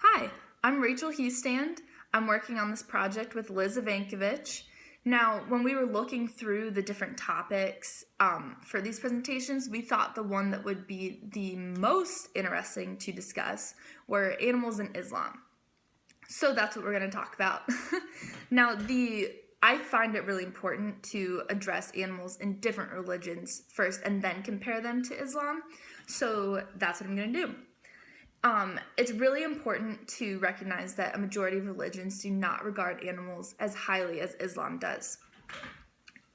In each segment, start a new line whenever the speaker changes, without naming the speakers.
Hi, I'm Rachel/Hiestand. I'm working on this project with Liz Evankovich. Now, when we were looking through the different topics for these presentations, we thought the one that would be the most interesting to discuss were animals in Islam. So that's what we're going to talk about. Now, I find it really important to address animals in different religions first and then compare them to Islam. So that's what I'm going to do. It's really important to recognize that a majority of religions do not regard animals as highly as Islam does.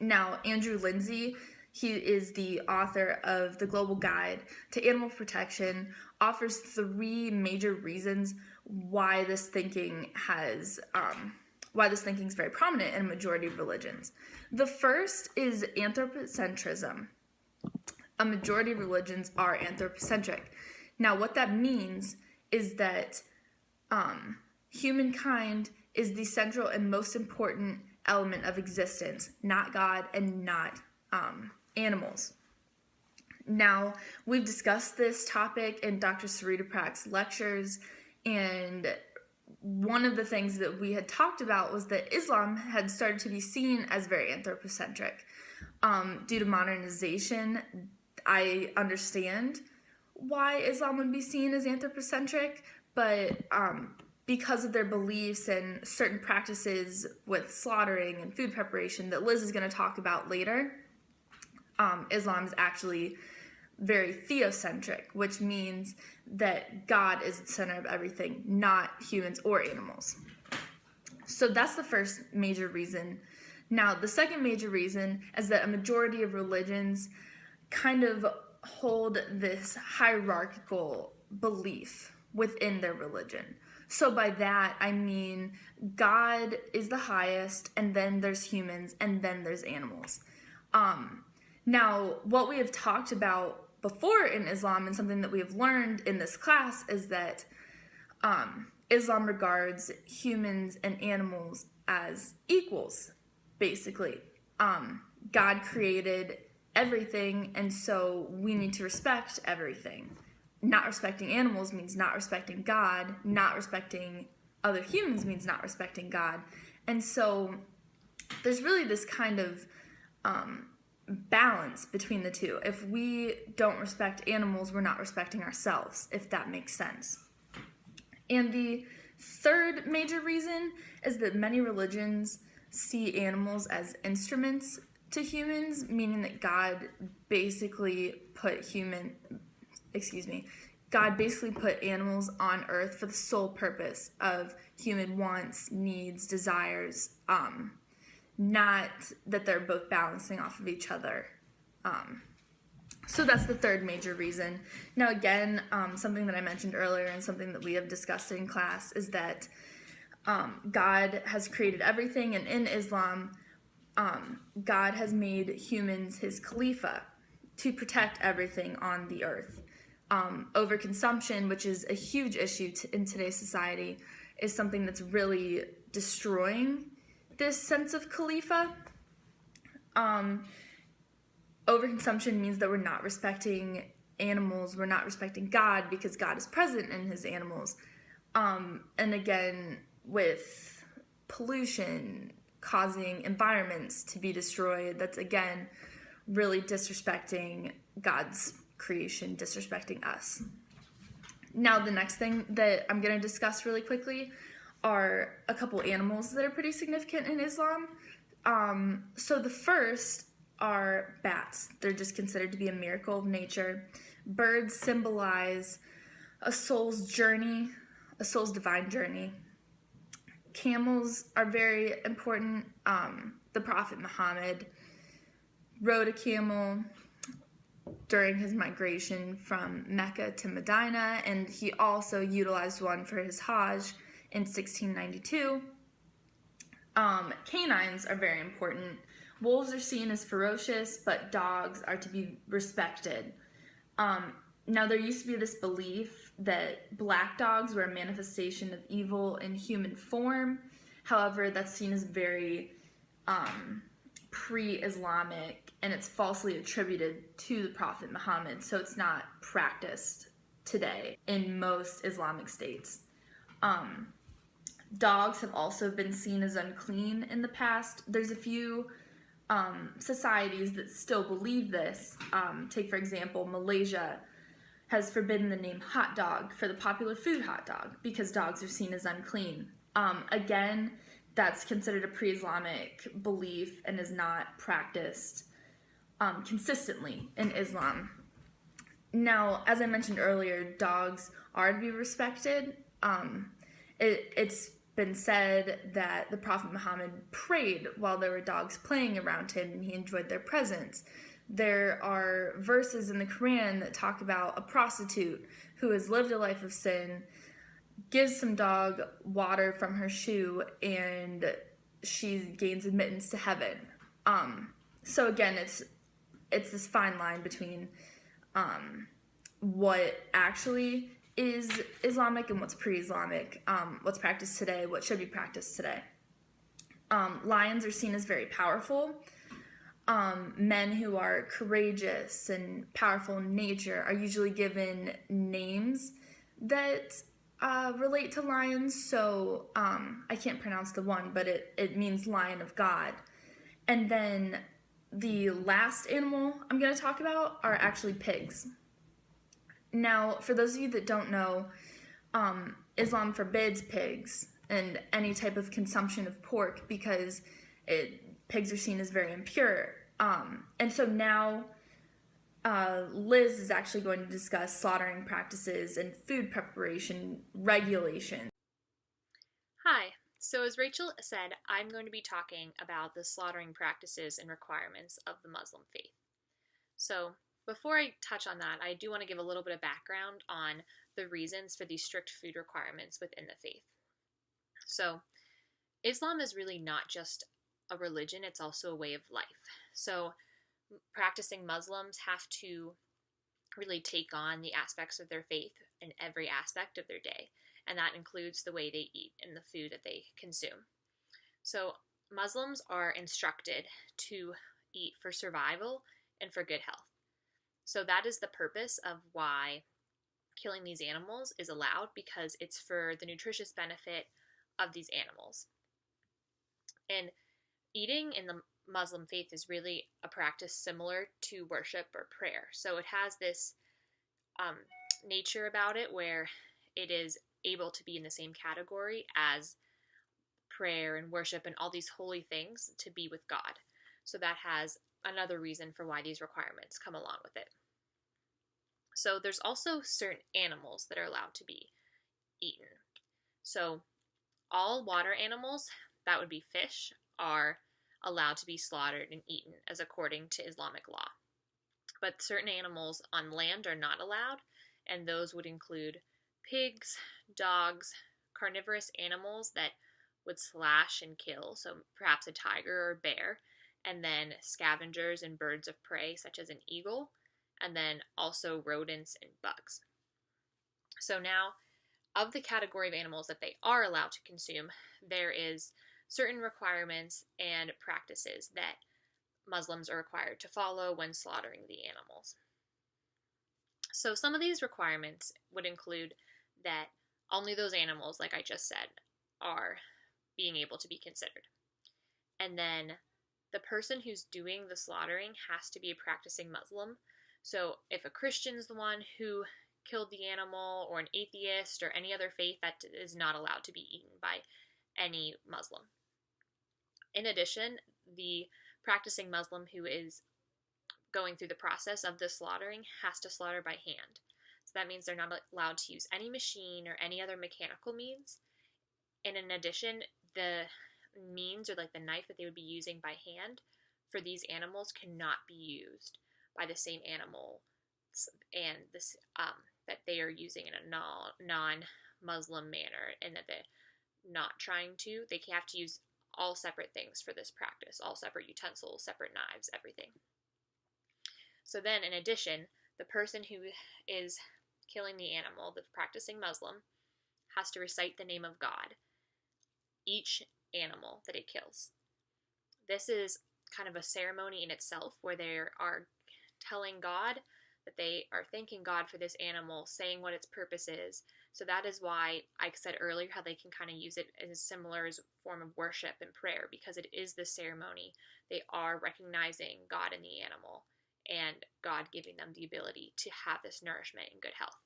Now, Andrew Lindsay, he is the author of The Global Guide to Animal Protection, offers three major reasons why this thinking is very prominent in a majority of religions. The first is anthropocentrism. A majority of religions are anthropocentric. Now, what that means is that humankind is the central and most important element of existence, not God and not animals. Now, we've discussed this topic in Dr. Sarita Prak's lectures, and one of the things that we had talked about was that Islam had started to be seen as very anthropocentric. Due to modernization, I understand why Islam would be seen as anthropocentric, but because of their beliefs and certain practices with slaughtering and food preparation that Liz is going to talk about later, Islam is actually very theocentric, which means that God is the center of everything, not humans or animals. So that's the first major reason. Now, the second major reason is that a majority of religions kind of hold this hierarchical belief within their religion. So by that, I mean God is the highest, and then there's humans, and then there's animals. Now, what we have talked about before in Islam, and something that we have learned in this class, is that Islam regards humans and animals as equals, basically. God created everything, and so we need to respect everything. Not respecting animals means not respecting God. Not respecting other humans means not respecting God. And so there's really this kind of balance between the two. If we don't respect animals, we're not respecting ourselves, if that makes sense. And the third major reason is that many religions see animals as instruments to humans, meaning that God basically put animals on earth for the sole purpose of human wants, needs, desires, not that they're both balancing off of each other. So that's the third major reason. Now again, something that I mentioned earlier and something that we have discussed in class is that God has created everything, and in Islam, God has made humans his Khalifa to protect everything on the earth. Overconsumption, which is a huge issue in today's society, is something that's really destroying this sense of Khalifa. Overconsumption means that we're not respecting animals, we're not respecting God, because God is present in his animals. And again, with pollution causing environments to be destroyed, that's again really disrespecting God's creation, disrespecting us. Now, the next thing that I'm going to discuss really quickly are a couple animals that are pretty significant in Islam. So the first are bats. They're just considered to be a miracle of nature. Birds symbolize a soul's journey, a soul's divine journey. Camels are very important. The Prophet Muhammad rode a camel during his migration from Mecca to Medina, and he also utilized one for his Hajj in 1692. Canines are very important. Wolves are seen as ferocious, but dogs are to be respected. Now, there used to be this belief that black dogs were a manifestation of evil in human form. However, that's seen as very pre-Islamic, and it's falsely attributed to the Prophet Muhammad, so it's not practiced today in most Islamic states. Dogs have also been seen as unclean in the past. There's a few societies that still believe this. Take, for example, Malaysia has forbidden the name hot dog for the popular food hot dog because dogs are seen as unclean. Again, that's considered a pre-Islamic belief and is not practiced consistently in Islam. Now, as I mentioned earlier, dogs are to be respected. It's been said that the Prophet Muhammad prayed while there were dogs playing around him and he enjoyed their presence. There are verses in the Quran that talk about a prostitute who has lived a life of sin, gives some dog water from her shoe, and she gains admittance to heaven. So again, it's this fine line between what actually is Islamic and what's pre-Islamic, what's practiced today, what should be practiced today. Lions are seen as very powerful. Men who are courageous and powerful in nature are usually given names that relate to lions. So I can't pronounce the one, but it means lion of God. And then the last animal I'm going to talk about are actually pigs. Now, for those of you that don't know, Islam forbids pigs and any type of consumption of pork because pigs are seen as very impure. And so now Liz is actually going to discuss slaughtering practices and food preparation regulations.
Hi, so as Rachel said, I'm going to be talking about the slaughtering practices and requirements of the Muslim faith. So before I touch on that, I do want to give a little bit of background on the reasons for these strict food requirements within the faith. So Islam is really not just a religion, it's also a way of life. So practicing Muslims have to really take on the aspects of their faith in every aspect of their day, and that includes the way they eat and the food that they consume. So Muslims are instructed to eat for survival and for good health. So that is the purpose of why killing these animals is allowed, because it's for the nutritious benefit of these animals. And eating in the Muslim faith is really a practice similar to worship or prayer. So it has this nature about it where it is able to be in the same category as prayer and worship and all these holy things to be with God. So that has another reason for why these requirements come along with it. So there's also certain animals that are allowed to be eaten. So all water animals, that would be fish, are allowed to be slaughtered and eaten as according to Islamic law. But certain animals on land are not allowed, and those would include pigs, dogs, carnivorous animals that would slash and kill, so perhaps a tiger or bear, and then scavengers and birds of prey such as an eagle, and then also rodents and bugs. So now, of the category of animals that they are allowed to consume, there is certain requirements and practices that Muslims are required to follow when slaughtering the animals. So some of these requirements would include that only those animals, like I just said, are being able to be considered. And then the person who's doing the slaughtering has to be a practicing Muslim. So if a Christian's the one who killed the animal, or an atheist, or any other faith, that is not allowed to be eaten by any Muslim. In addition, the practicing Muslim who is going through the process of the slaughtering has to slaughter by hand. So that means they're not allowed to use any machine or any other mechanical means. And in addition, the means, or like the knife that they would be using by hand for these animals, cannot be used by the same animal and this that they are using in a non-Muslim manner, and that they're not trying to. They have to use all separate things for this practice, all separate utensils, separate knives, everything. So then, in addition, the person who is killing the animal, the practicing Muslim, has to recite the name of God each animal that it kills. This is kind of a ceremony in itself, where they are telling God that they are thanking God for this animal, saying what its purpose is, So that is why I said earlier how they can kind of use it as similar as a form of worship and prayer, because it is this ceremony. They are recognizing God in the animal and God giving them the ability to have this nourishment and good health.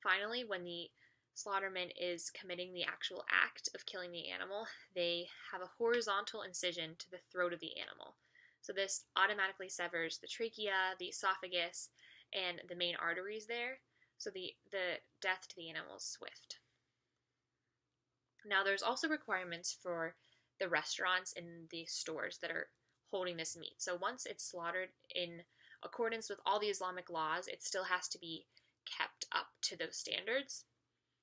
Finally, when the slaughterman is committing the actual act of killing the animal, they have a horizontal incision to the throat of the animal. So this automatically severs the trachea, the esophagus, and the main arteries there. So the death to the animal is swift. Now there's also requirements for the restaurants and the stores that are holding this meat. So once it's slaughtered in accordance with all the Islamic laws, it still has to be kept up to those standards.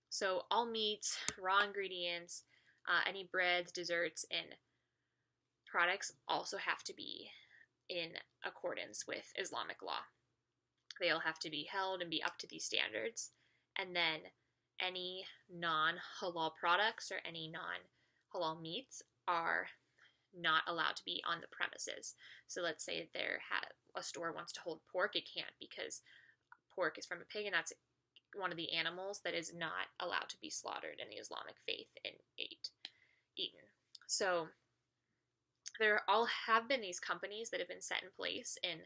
So all meats, raw ingredients, any breads, desserts, and products also have to be in accordance with Islamic law. They all have to be held and be up to these standards. And then any non-halal products or any non-halal meats are not allowed to be on the premises. So let's say a store wants to hold pork, it can't, because pork is from a pig and that's one of the animals that is not allowed to be slaughtered in the Islamic faith and eaten. So there all have been these companies that have been set in place, and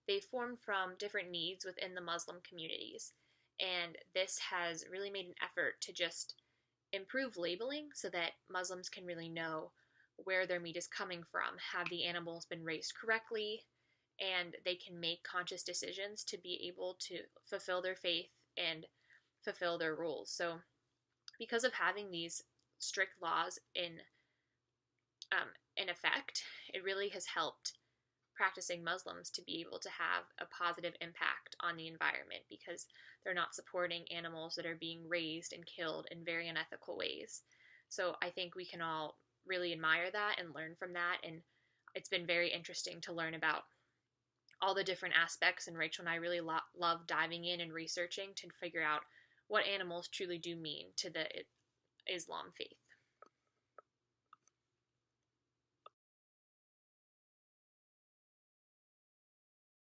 they formed from different needs within the Muslim communities. And this has really made an effort to just improve labeling so that Muslims can really know where their meat is coming from. Have the animals been raised correctly? And they can make conscious decisions to be able to fulfill their faith and fulfill their rules. So because of having these strict laws in effect, it really has helped practicing Muslims to be able to have a positive impact on the environment, because they're not supporting animals that are being raised and killed in very unethical ways. So I think we can all really admire that and learn from that, and it's been very interesting to learn about all the different aspects, and Rachel and I really love diving in and researching to figure out what animals truly do mean to the Islam faith.